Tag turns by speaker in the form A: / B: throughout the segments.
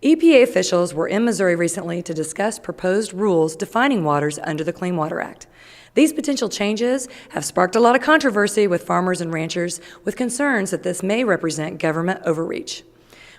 A: EPA officials were in Missouri recently to discuss proposed rules defining waters under the Clean Water Act. These potential changes have sparked a lot of controversy with farmers and ranchers, with concerns that this may represent government overreach.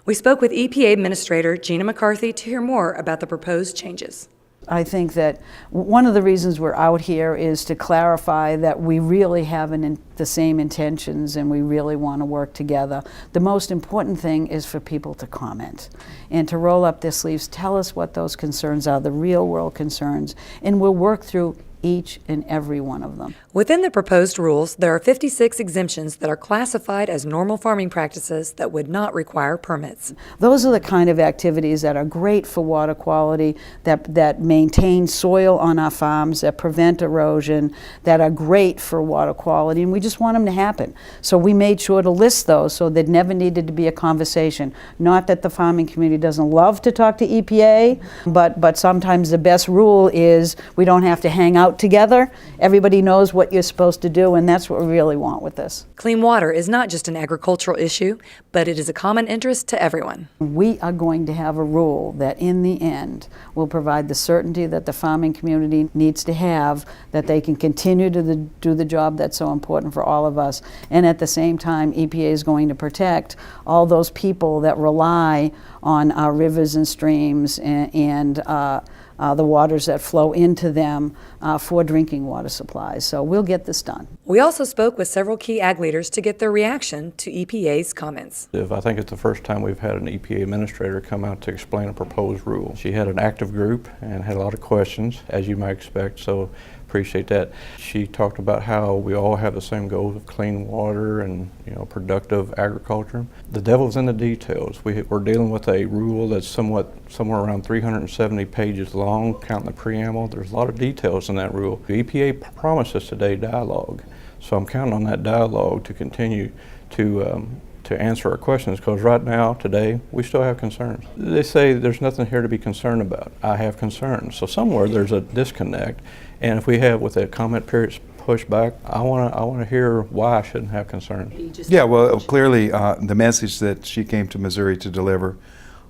A: We spoke with EPA Administrator Gina McCarthy to hear more about the proposed changes.
B: I think that one of the reasons we're out here is to clarify that we really have the same intentions and we really want to work together. The most important thing is for people to comment and to roll up their sleeves, tell us what those concerns are, the real world concerns, and we'll work through each and every one of them.
A: Within the proposed rules, there are 56 exemptions that are classified as normal farming practices that would not require permits.
B: Those are the kind of activities that are great for water quality, that maintain soil on our farms, that prevent erosion, that are great for water quality, and we just want them to happen. So we made sure to list those so there never needed to be a conversation. Not that the farming community doesn't love to talk to EPA, but sometimes the best rule is we don't have to hang out together. Everybody knows what you're supposed to do, and that's what we really want with this.
A: Clean water is not just an agricultural issue, but it is a common interest to everyone.
B: We are going to have a rule that in the end will provide the certainty that the farming community needs to have, that they can continue to do the job that's so important for all of us. And at the same time, EPA is going to protect all those people that rely on our rivers and streams and the waters that flow into them for drinking water supplies. So we'll get this done.
A: We also spoke with several key ag leaders to get their reaction to EPA's comments.
C: I think it's the first time we've had an EPA administrator come out to explain a proposed rule. She had an active group and had a lot of questions, as you might expect, so appreciate that. She talked about how we all have the same goals of clean water and productive agriculture. The devil's in the details. We're dealing with a rule that's somewhere around 370 pages long, counting the preamble. There's a lot of details in that rule. The EPA promised us today dialogue, so I'm counting on that dialogue to continue to answer our questions, because right now, today, we still have concerns. They say there's nothing here to be concerned about. I have concerns. So somewhere there's a disconnect, and if we have, with the comment periods pushed back, I want to hear why I shouldn't have concerns.
D: Yeah, well, clearly the message that she came to Missouri to deliver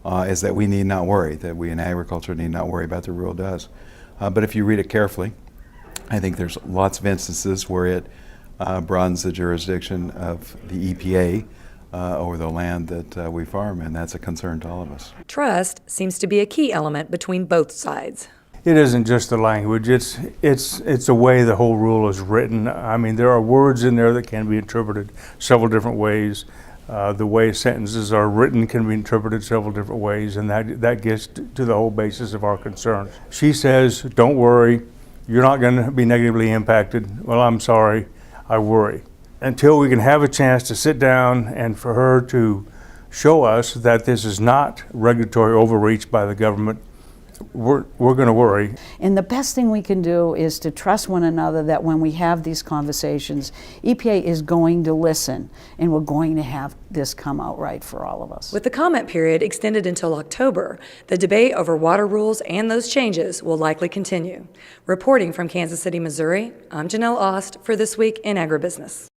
D: is that we need not worry, that we in agriculture need not worry about the rule does. But if you read it carefully, I think there's lots of instances where it broadens the jurisdiction of the EPA over the land that we farm, and that's a concern to all of us.
A: Trust seems to be a key element between both sides.
E: It isn't just the language, it's the way the whole rule is written. I mean, there are words in there that can be interpreted several different ways. The way sentences are written can be interpreted several different ways, and that gets to the whole basis of our concerns. She says, don't worry, you're not going to be negatively impacted. Well, I'm sorry, I worry. Until we can have a chance to sit down and for her to show us that this is not regulatory overreach by the government, we're going to worry.
B: And the best thing we can do is to trust one another that when we have these conversations, EPA is going to listen, and we're going to have this come out right for all of us.
A: With the comment period extended until October, the debate over water rules and those changes will likely continue. Reporting from Kansas City, Missouri, I'm Janelle Ost for This Week in Agribusiness.